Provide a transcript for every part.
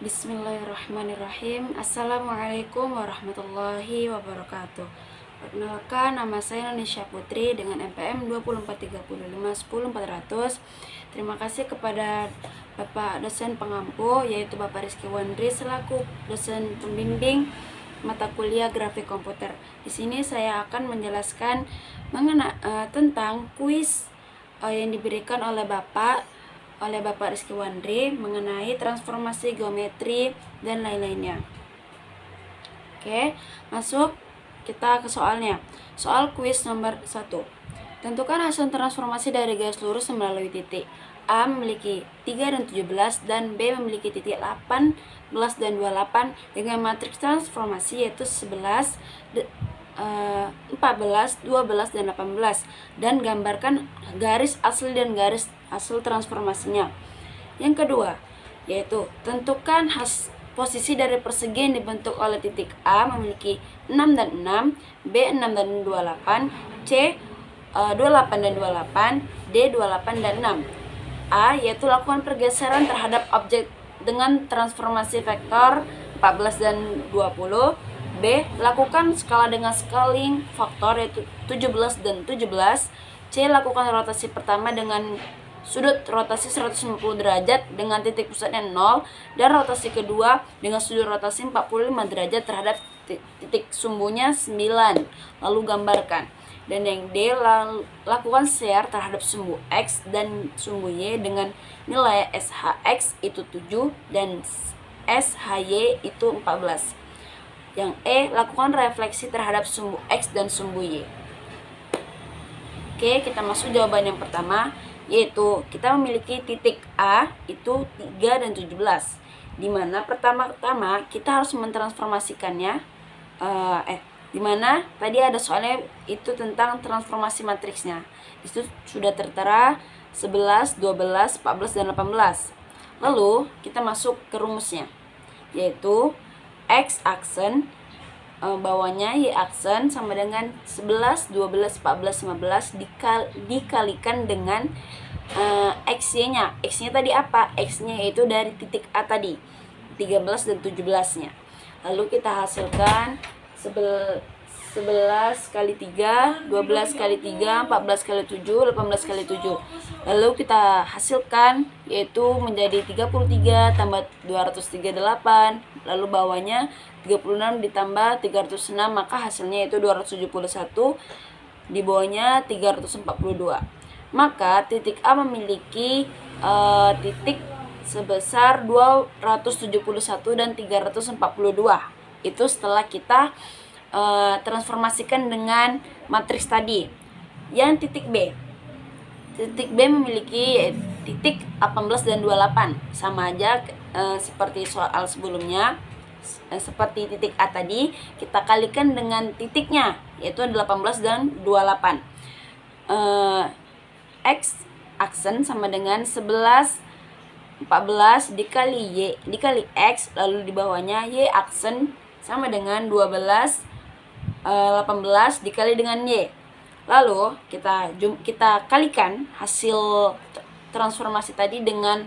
Bismillahirrahmanirrahim. Assalamualaikum warahmatullahi wabarakatuh. Perkenalkan, nama saya Indonesia Putri dengan NPM 2435100400. Terima kasih kepada Bapak dosen pengampu, yaitu Bapak Rizky Wandri selaku dosen pembimbing mata kuliah grafik komputer. Di sini saya akan menjelaskan tentang kuis yang diberikan oleh Bapak Rizky Wandri mengenai transformasi geometri dan lain-lainnya. Oke, masuk kita ke soalnya. Soal kuis nomor 1. Tentukan hasil transformasi dari garis lurus melalui titik. A memiliki 3 dan 17 dan B memiliki titik 18 dan 28 dengan matriks transformasi yaitu 11, 14, 12, dan 18, dan gambarkan garis asli dan garis hasil transformasinya. Yang kedua, yaitu tentukan posisi dari persegi yang dibentuk oleh titik A memiliki 6 dan 6, B 6 dan 28, C 28 dan 28, D 28 dan 6. A yaitu lakukan pergeseran terhadap objek dengan transformasi vektor 14 dan 20. B. Lakukan skala dengan scaling faktor yaitu 17 dan 17. C. Lakukan rotasi pertama dengan sudut rotasi 150 derajat dengan titik pusatnya 0 dan rotasi kedua dengan sudut rotasi 45 derajat terhadap titik sumbunya 9. Lalu gambarkan. Dan yang D. Lakukan share terhadap sumbu X dan sumbu Y dengan nilai SHX itu 7 dan SHY itu 14. Yang E, lakukan refleksi terhadap sumbu X dan sumbu Y. Oke, kita masuk jawaban yang pertama, yaitu kita memiliki titik A itu 3 dan 17. Dimana pertama-tama kita harus mentransformasikannya. Dimana tadi ada soalnya itu tentang transformasi matriksnya. Itu sudah tertera 11, 12, 14, dan 18. Lalu kita masuk ke rumusnya, yaitu X aksen bawahnya Y aksen sama dengan 11, 12, 14, 15 dikalikan dengan XY-nya. X-nya tadi apa? X-nya yaitu dari titik A tadi, 13 dan 17-nya. Lalu kita hasilkan 11 kali 3, 12 kali 3, 14 kali 7, 18 kali 7. Lalu kita hasilkan yaitu menjadi 33 tambah 238. Lalu bawahnya 36 ditambah 306, maka hasilnya itu 271. Di bawahnya 342. Maka titik A memiliki titik sebesar 271 dan 342. Itu setelah kita transformasikan dengan matriks tadi. Yang titik B memiliki titik 18 dan 28, sama aja seperti soal sebelumnya. Seperti titik A tadi, kita kalikan dengan titiknya yaitu 18 dan 28. X aksen sama dengan 11, 14 dikali Y dikali X, lalu di bawahnya Y aksen sama dengan 12, 18 dikali dengan Y. Lalu kita kalikan hasil transformasi tadi dengan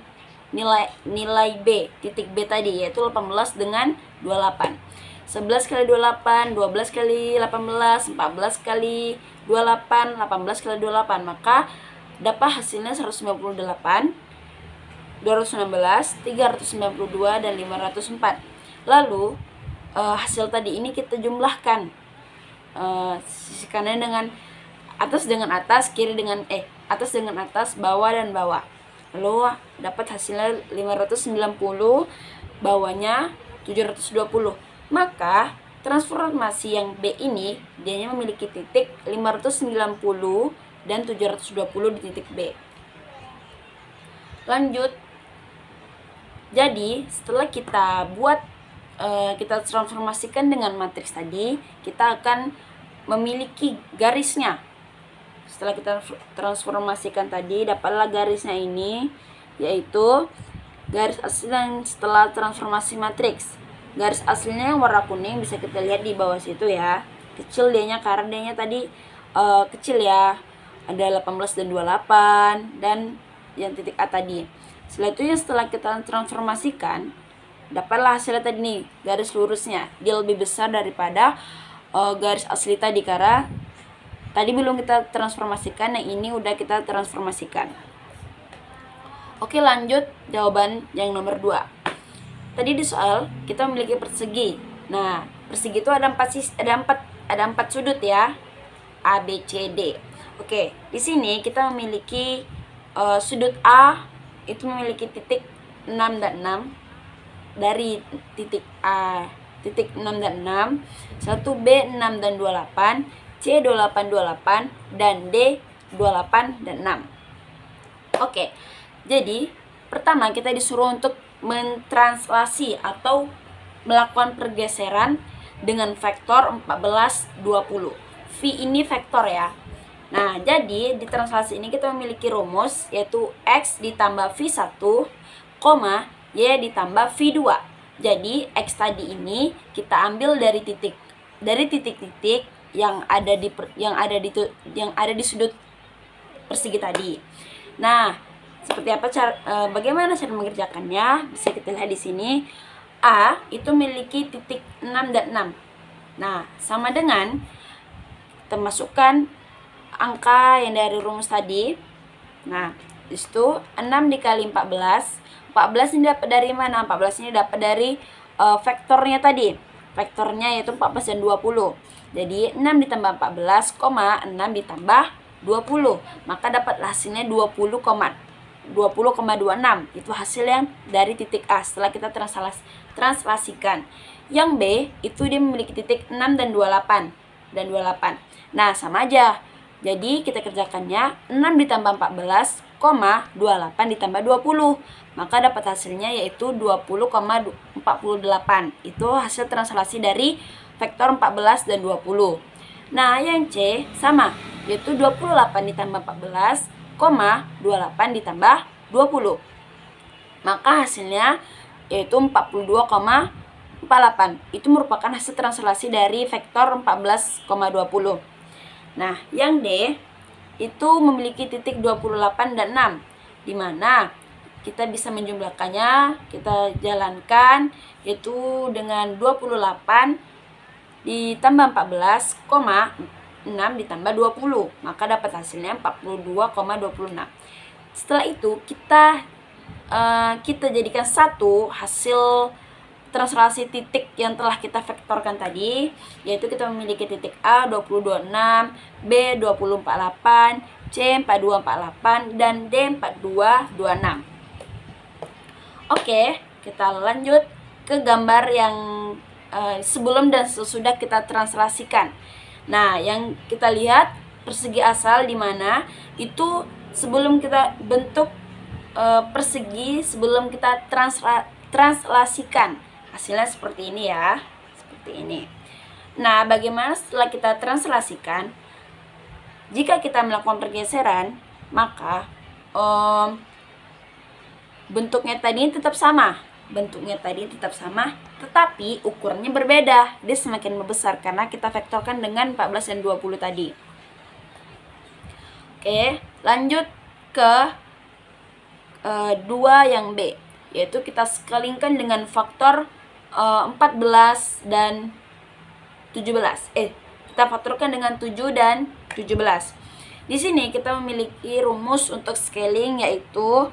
nilai B, titik B tadi, yaitu 18 dengan 28. 11 kali 28, 12 kali 18, 14 kali 28, 18 kali 28. Maka dapat hasilnya 198, 216, 392, dan 504. Lalu hasil tadi ini kita jumlahkan, sisi kanan dengan atas dengan atas, kiri dengan atas dengan atas, bawah dan bawah. Lalu dapat hasilnya 590, bawahnya 720. Maka transformasi yang B ini dia memiliki titik 590 dan 720 di titik B. Lanjut. Jadi setelah kita buat kita transformasikan dengan matriks tadi, kita akan memiliki garisnya. Setelah kita transformasikan tadi, dapatlah garisnya ini, yaitu garis asli yang setelah transformasi matriks. Garis aslinya yang warna kuning bisa kita lihat di bawah situ ya. Kecil dianya karena dianya tadi kecil ya. Ada 18 dan 28 dan yang titik A tadi. Setelah itu setelah kita transformasikan, dapatlah hasilnya tadi nih, garis lurusnya dia lebih besar daripada garis asli tadi, karena tadi belum kita transformasikan, yang ini udah kita transformasikan. Oke, lanjut jawaban yang nomor 2. Tadi di soal kita memiliki persegi. Nah, persegi itu ada 4 sudut ya. A, B, C, D. Oke, di sini kita memiliki sudut A itu memiliki titik 6 dan 6. Dari titik A titik 6 dan 6, 1B 6 dan 28, C 28 28 dan D 28 dan 6. Oke. Jadi, pertama kita disuruh untuk mentranslasi atau melakukan pergeseran dengan vektor 14 20. V ini vektor ya. Nah, jadi di translasi ini kita memiliki rumus yaitu X ditambah V1, Y ditambah V2. Jadi X tadi ini kita ambil dari titik-titik yang ada di sudut persegi tadi. Nah, seperti apa bagaimana cara mengerjakannya? Bisa kita lihat di sini. A itu memiliki titik 6 dan 6. Nah, sama dengan kita masukkan angka yang dari rumus tadi. Nah, di situ 6 dikali 14. 14 ini dapat dari mana? 14 ini dapat dari vektornya tadi. Vektornya yaitu 14 dan 20. Jadi 6 ditambah 14, 6 ditambah 20. Maka dapat hasilnya 20,26. Itu hasil yang dari titik A setelah kita translasikan. Yang B itu dia memiliki titik 6 dan 28. Nah, sama aja. Jadi kita kerjakannya 6 ditambah 14, 28 ditambah 20. Maka dapat hasilnya yaitu 20,48. Itu hasil translasi dari vektor 14 dan 20. Nah, yang C sama, yaitu 28 ditambah 14, 28 ditambah 20. Maka hasilnya yaitu 42,48. Itu merupakan hasil translasi dari vektor 14,20. Nah, yang D itu memiliki titik 28 dan 6, di mana kita bisa menjumlahkannya. Kita jalankan yaitu dengan 28 ditambah 14, 6 ditambah 20, maka dapat hasilnya 42,26. Setelah itu kita jadikan satu hasil translasi titik yang telah kita vektorkan tadi, yaitu kita memiliki titik A 2026, B 2048, C 4248 dan D 4226. Oke, kita lanjut ke gambar yang sebelum dan sesudah kita translasikan. Nah, yang kita lihat persegi asal di mana itu sebelum kita bentuk persegi, sebelum kita translasikan, hasilnya seperti ini ya, seperti ini. Nah, bagaimana setelah kita translasikan? Jika kita melakukan pergeseran, maka bentuknya tadi tetap sama. Tetapi ukurannya berbeda. Dia semakin membesar karena kita vektorkan dengan 14 dan 20 tadi. Oke, lanjut ke 2 yang B, yaitu kita skalingkan dengan faktor 14 dan 17. Kita faktorkan dengan 7 dan 17. Di sini kita memiliki rumus untuk scaling, yaitu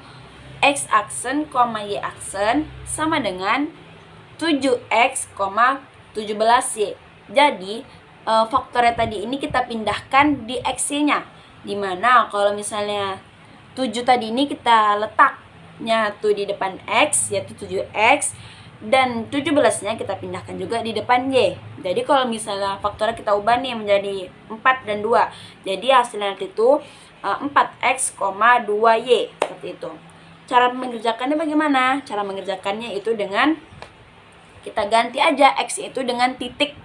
X aksen, Y aksen sama dengan 7X, 17Y. Jadi faktornya tadi ini kita pindahkan di X-nya. Dimana kalau misalnya 7 tadi ini kita letaknya tuh di depan X, yaitu 7X, dan 17-nya kita pindahkan juga di depan Y. Jadi kalau misalnya faktornya kita ubah nih menjadi 4 dan 2. Jadi hasilnya nanti itu 4X, 2Y, seperti itu. Cara mengerjakannya bagaimana? Cara mengerjakannya itu dengan kita ganti aja X itu dengan titik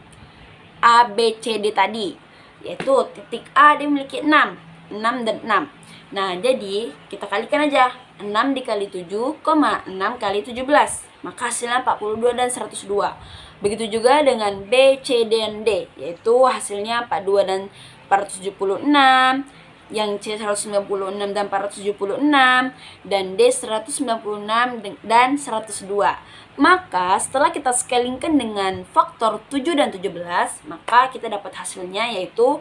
A, B, C, D tadi. Yaitu titik A dia memiliki 6 dan 6. Nah, jadi kita kalikan aja 6 dikali 7, 6 kali 17. Maka hasilnya 42 dan 102. Begitu juga dengan B, C, D, dan D, yaitu hasilnya 42 dan 476, yang C 196 dan 476, dan D 196 dan 102. Maka setelah kita scalingkan dengan faktor 7 dan 17, maka kita dapat hasilnya yaitu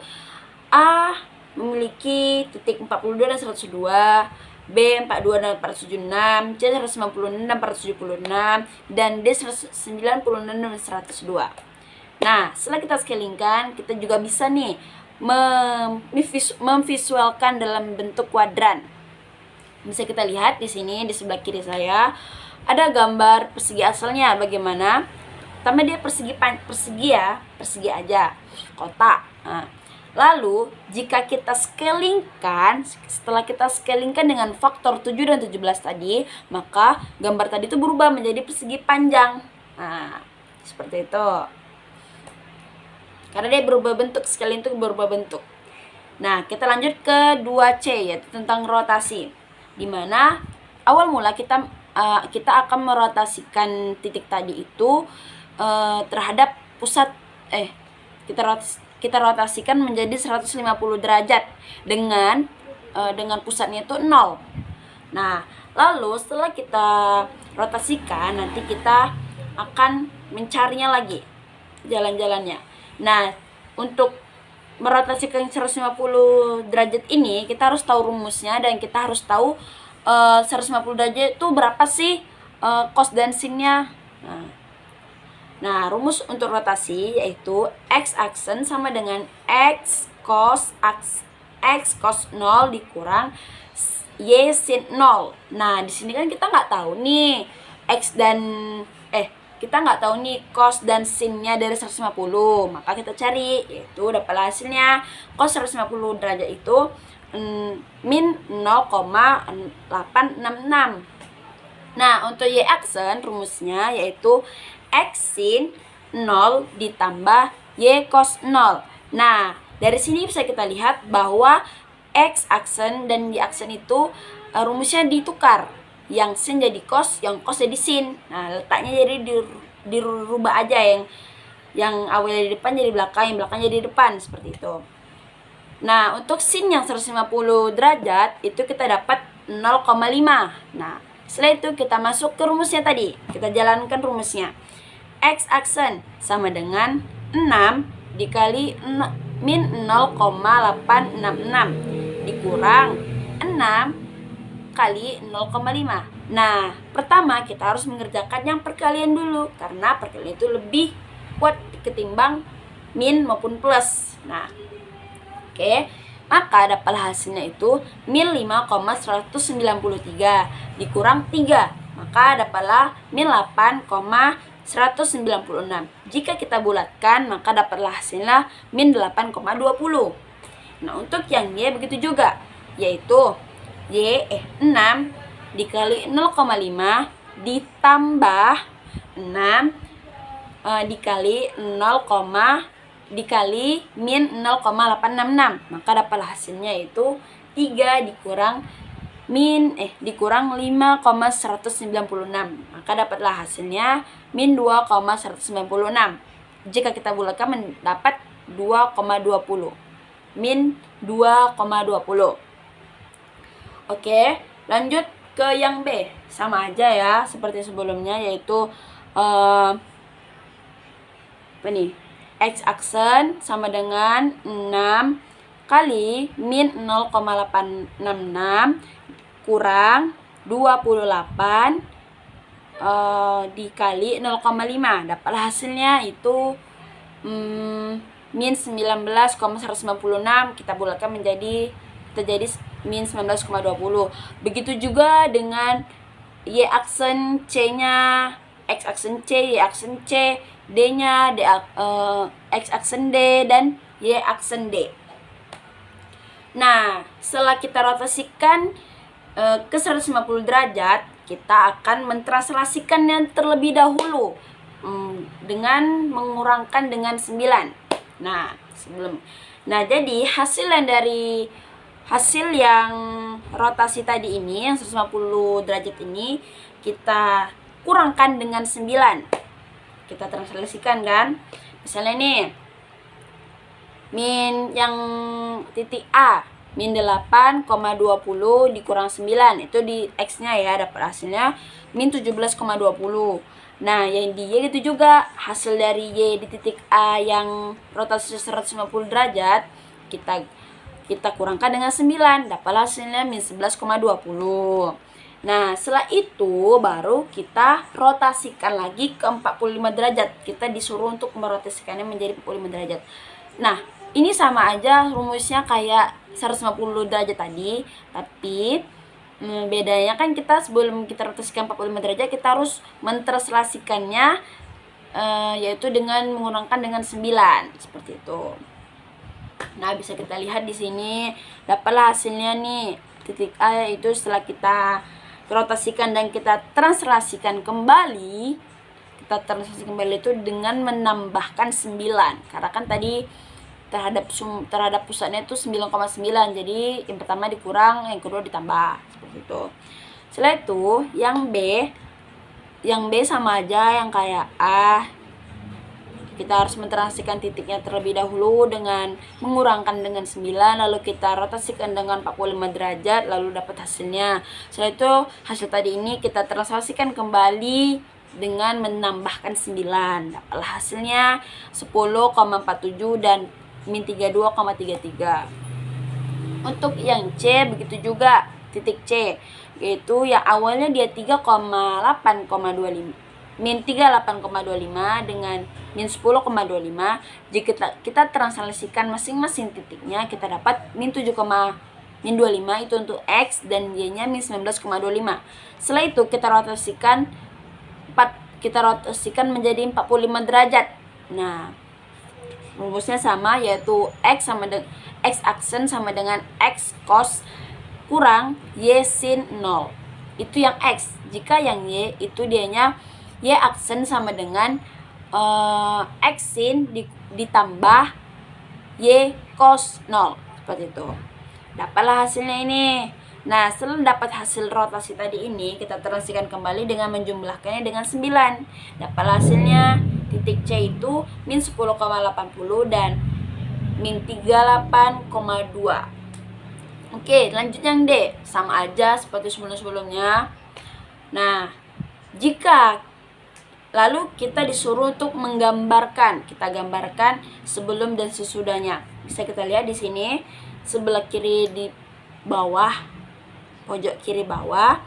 A memiliki titik 42 dan 102, B 42 dan 476, C 196 dan 476, dan D 196 dan 102. Nah, setelah kita scalingkan, kita juga bisa nih memvisualkan dalam bentuk kuadran. Bisa kita lihat di sini di sebelah kiri saya ada gambar persegi asalnya bagaimana. Pertama dia persegi ya, persegi aja, kotak. Nah, lalu jika kita scalingkan, setelah kita scalingkan dengan faktor 7 dan 17 tadi, maka gambar tadi itu berubah menjadi persegi panjang. Nah, seperti itu. Karena dia berubah bentuk, sekali itu berubah bentuk. Nah, kita lanjut ke 2C, yaitu tentang rotasi. Dimana awal mula kita akan merotasikan titik tadi itu terhadap pusat, kita rotasikan menjadi 150 derajat dengan pusatnya itu 0. Nah, lalu setelah kita rotasikan, nanti kita akan mencarinya lagi jalan-jalannya. Nah, untuk merotasikan 150 derajat ini kita harus tahu rumusnya, dan kita harus tahu 150 derajat itu berapa sih cos dan sin-nya. Nah, rumus untuk rotasi yaitu x aksen sama dengan x cos 0 dikurang y sin 0. Nah, di sini kan kita nggak tahu nih kita nggak tahu nih cos dan sin-nya dari 150, maka kita cari, yaitu dapat hasilnya cos 150 derajat itu min 0,866. Nah, untuk y aksen rumusnya yaitu x sin 0 ditambah y cos 0. Nah, dari sini bisa kita lihat bahwa x aksen dan y aksen itu rumusnya ditukar. Yang sin jadi cos, yang cos jadi sin. Nah, letaknya jadi dirubah aja, yang awalnya di depan jadi belakang, yang belakang jadi depan, seperti itu. Nah, untuk sin yang 150 derajat itu kita dapat 0,5. Nah, setelah itu kita masuk ke rumusnya tadi. Kita jalankan rumusnya. X aksen sama dengan 6 dikali min 0,866 dikurang 6 kali 0,5. Nah, pertama kita harus mengerjakan yang perkalian dulu, karena perkalian itu lebih kuat ketimbang min maupun plus. Nah, oke. Maka dapatlah hasilnya itu min 5,193 dikurang 3. Maka dapatlah min 8,196. Jika kita bulatkan, maka dapatlah hasilnya min 8,20. Nah, untuk yang Y begitu juga, yaitu 6 dikali 0,5 ditambah 6 dikali 0, dikali min 0,866. Maka dapatlah hasilnya itu 3 dikurang dikurang 5,196. Maka dapatlah hasilnya min 2,196. Jika kita bulatkan mendapat 2,20. Min 2,20. Oke, lanjut ke yang B. Sama aja ya seperti sebelumnya, yaitu x aksen sama dengan 6 kali min 0,866 kurang 28 dikali 0,5. Dapatlah hasilnya itu min 19,196. Kita bulatkan menjadi min 19,20. Begitu juga dengan y aksen C-nya, x aksen C, y aksen C, D-nya, x aksen D, dan y aksen D. Nah, setelah kita rotasikan ke 150 derajat, kita akan mentranslasikannya terlebih dahulu dengan mengurangkan dengan 9. Nah, jadi hasil yang rotasi tadi ini, yang 150 derajat ini, kita kurangkan dengan 9. Kita translasikan kan. Misalnya nih, min yang titik A min 8,20 dikurang 9. Itu di X-nya ya, dapat hasilnya min 17,20. Nah, yang di Y itu juga, hasil dari Y di titik A yang rotasi 150 derajat, kita kurangkan dengan 9, dapat hasilnya min 11,20. Nah, setelah itu baru kita rotasikan lagi ke 45 derajat. Kita disuruh untuk merotasikannya menjadi 45 derajat. Nah, ini sama aja rumusnya kayak 150 derajat tadi, tapi bedanya kan kita sebelum kita rotasikan 45 derajat, kita harus mentranslasikannya yaitu dengan mengurangkan dengan 9, seperti itu. Nah, bisa kita lihat di sini, dapatlah hasilnya nih. Titik A itu setelah kita rotasikan dan kita translasikan kembali, itu dengan menambahkan 9. Karena kan tadi terhadap pusatnya itu 9,9. Jadi yang pertama dikurang, yang kedua ditambah, seperti itu. Setelah itu yang B sama aja yang kayak A. Kita harus mentranslasikan titiknya terlebih dahulu dengan mengurangkan dengan 9, lalu kita rotasikan dengan 45 derajat, lalu dapat hasilnya. Setelah itu hasil tadi ini kita translasikan kembali dengan menambahkan 9. Dapatlah hasilnya 10,47 dan min 32,33. Untuk yang C begitu juga, titik C, yaitu yang awalnya dia 3,8,25 min 38,25 dengan min 10,25. Jika kita translasikan masing-masing titiknya, kita dapat min 7,25 itu untuk X dan Y-nya min 19,25. Setelah itu kita rotasikan menjadi 45 derajat. Nah, rumusnya sama, yaitu X aksen sama dengan X cos kurang Y sin 0. Itu yang X. Jika yang Y itu dianya Y aksen sama dengan X sin ditambah Y cos 0, seperti itu. Dapatlah hasilnya ini. Nah, setelah dapat hasil rotasi tadi ini, kita translasikan kembali dengan menjumlahkannya dengan 9. Dapatlah hasilnya titik C itu min 10,80 dan min 38,2. Oke, lanjut yang D. Sama aja seperti sebelum-sebelumnya. Nah, lalu kita disuruh untuk menggambarkan. Kita gambarkan sebelum dan sesudahnya. Bisa kita lihat di sini, sebelah kiri di bawah, pojok kiri bawah.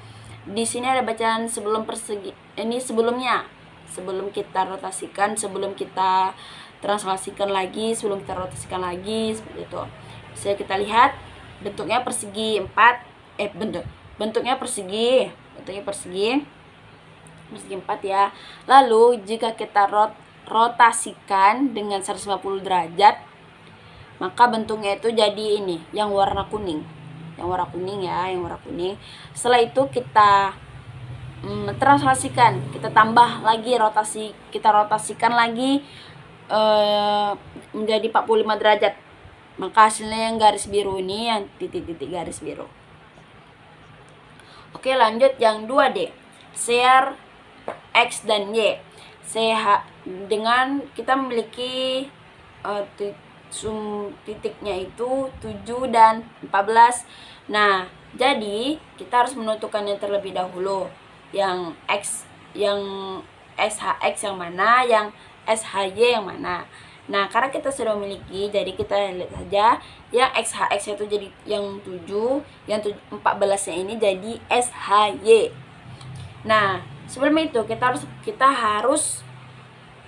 Di sini ada bacaan sebelum persegi. Ini sebelumnya. Sebelum kita rotasikan, sebelum kita translasikan lagi, sebelum kita rotasikan lagi, seperti itu. Bisa kita lihat bentuknya persegi 4. Bentuknya persegi 4 ya. Lalu jika kita rotasikan dengan 150 derajat, maka bentuknya itu jadi ini, yang warna kuning. Yang warna kuning. Setelah itu kita translasikan, kita tambah lagi kita rotasikan lagi menjadi 45 derajat. Maka hasilnya yang garis biru ini, yang titik-titik garis biru. Oke, lanjut yang 2D. Share X dan Y. Dengan kita memiliki titiknya itu 7 dan 14. Nah, jadi kita harus menentukannya terlebih dahulu. Yang X, yang SHX yang mana, yang SHY yang mana. Nah, karena kita sudah memiliki, jadi kita lihat saja yang XHX itu jadi yang 7, yang 14-nya ini jadi SHY. Nah, sebelum itu kita harus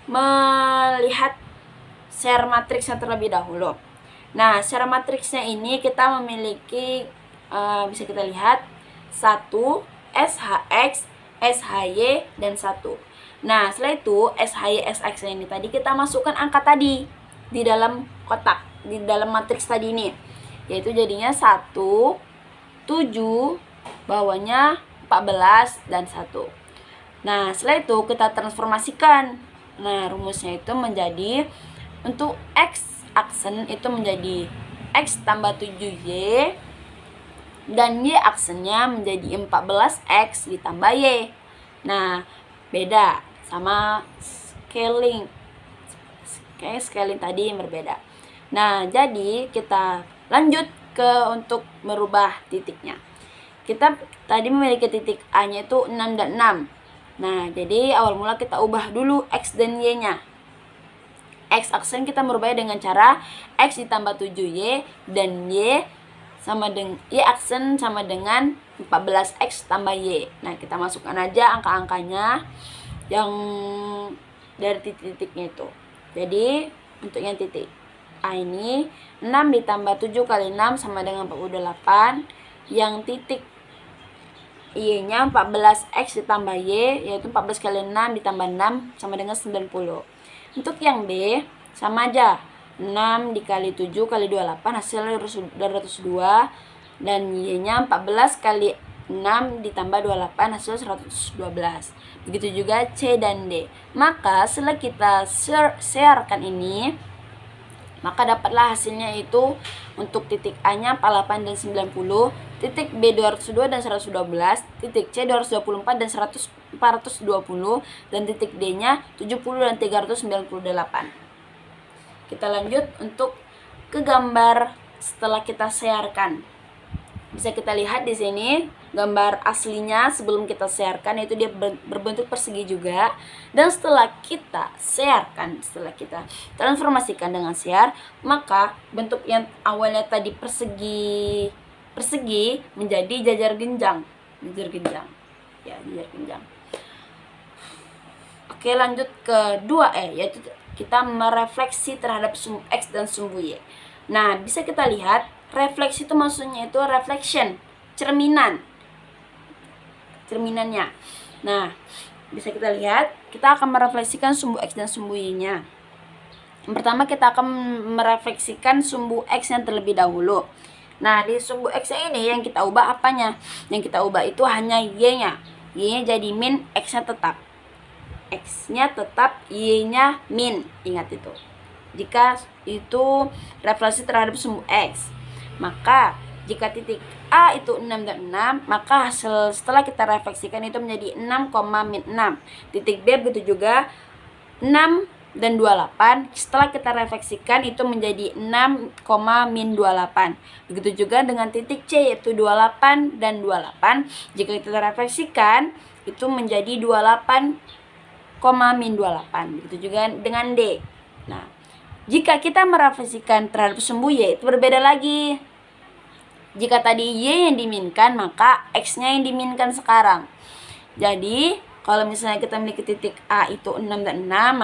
melihat share matriksnya terlebih dahulu. Nah, share matriksnya ini kita memiliki bisa kita lihat 1 SHX, SHY dan 1. Nah, setelah itu SHY SX ini tadi kita masukkan angka tadi di dalam kotak, di dalam matriks tadi ini. Yaitu jadinya 1, 7, bawahnya 14 dan 1. Nah, setelah itu kita transformasikan. Nah, rumusnya itu menjadi untuk X aksen itu menjadi X tambah 7Y dan Y aksennya menjadi 14X ditambah Y. Nah, beda sama scaling. Kayak scaling tadi yang berbeda. Nah, jadi kita lanjut untuk merubah titiknya. Kita tadi memiliki titik A-nya itu 6 dan 6. Nah, jadi awal mula kita ubah dulu X dan Y-nya. X aksen kita merubahnya dengan cara X ditambah 7Y dan Y aksen sama dengan 14X tambah Y. Nah, kita masukkan aja angka-angkanya yang dari titik-titiknya itu. Jadi, untuk yang titik A ini 6 ditambah 7 kali 6 sama dengan 48. Yang titik Y-nya 14X ditambah Y, yaitu 14 kali 6 ditambah 6 sama dengan 90. Untuk yang B, sama aja. 6 dikali 7 kali 28 hasilnya 202. Dan Y-nya 14 kali 6 ditambah 28 hasil 112. Begitu juga C dan D. Maka setelah kita sharekan ini, maka dapatlah hasilnya itu untuk titik A-nya 48 dan 90, titik B 202 dan 112, titik C 224 dan 420, dan titik D-nya 70 dan 398. Kita lanjut untuk ke gambar setelah kita sharekan. Bisa kita lihat di sini gambar aslinya sebelum kita sharekan, itu dia berbentuk persegi juga. Dan setelah kita sharekan, setelah kita transformasikan dengan share, maka bentuk yang awalnya tadi persegi menjadi jajar genjang. Ya, jajar genjang. Oke, lanjut ke 2E, yaitu kita merefleksi terhadap sumbu X dan sumbu Y. Nah, bisa kita lihat refleksi itu maksudnya itu reflection, cerminannya. Nah, bisa kita lihat, kita akan merefleksikan sumbu X dan sumbu Y-nya. Yang pertama kita akan merefleksikan sumbu X yang terlebih dahulu. Nah, di sumbu X ini yang kita ubah apanya? Yang kita ubah itu hanya Y-nya. Y-nya jadi min, X-nya tetap. X-nya tetap, Y-nya min. Ingat itu. Jika itu refleksi terhadap sumbu X, maka jika titik A itu 6 dan 6, maka hasil setelah kita refleksikan itu menjadi 6, min 6. Titik B begitu juga 6 dan 28. Setelah kita refleksikan itu menjadi 6, min 28. Begitu juga dengan titik C yaitu 28 dan 28. Jika kita refleksikan itu menjadi 28, min 28. Begitu juga dengan D. Nah, jika kita merefleksikan terhadap sumbu Y itu berbeda lagi. Jika tadi Y yang diminkan, maka X-nya yang diminkan sekarang. Jadi, kalau misalnya kita memiliki titik A itu 6 dan 6,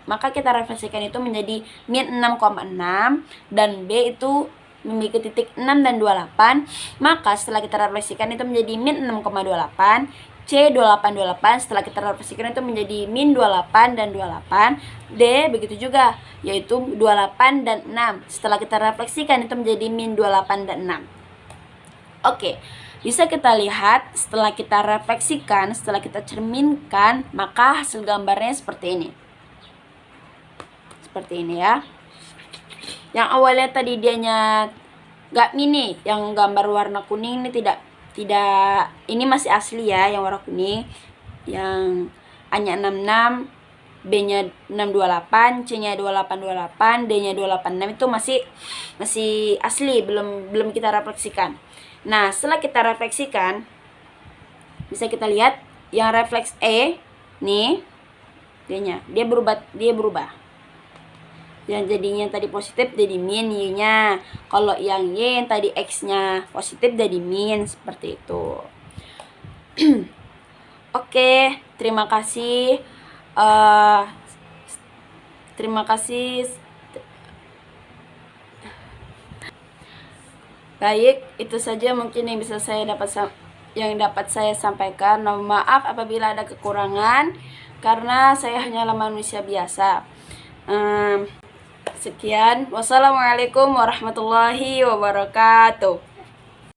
maka kita refleksikan itu menjadi min 6,6, dan B itu memiliki titik 6 dan 28, maka setelah kita refleksikan itu menjadi min 6,28. C 28 setelah kita refleksikan itu menjadi min 28 dan 28. D begitu juga, yaitu 28 dan 6. Setelah kita refleksikan itu menjadi min 28 dan 6. Oke, bisa kita lihat setelah kita refleksikan, setelah kita cerminkan, maka hasil gambarnya seperti ini. Seperti ini ya. Yang awalnya tadi dianya gak mini, yang gambar warna kuning ini tidak, ini masih asli ya, yang warna kuning. Yang A-nya 66, B-nya 628, C-nya 2828, D-nya 286 itu masih asli, belum kita refleksikan. Nah, setelah kita refleksikan, bisa kita lihat yang refleks E nih, D-nya dia berubah. Yang jadinya tadi positif jadi min Y-nya. Kalau yang Y yang tadi X-nya positif jadi min, seperti itu. Oke, terima kasih. Baik, itu saja mungkin yang dapat saya sampaikan. Mohon maaf apabila ada kekurangan, karena saya hanyalah manusia biasa. Sekian, wassalamualaikum warahmatullahi wabarakatuh.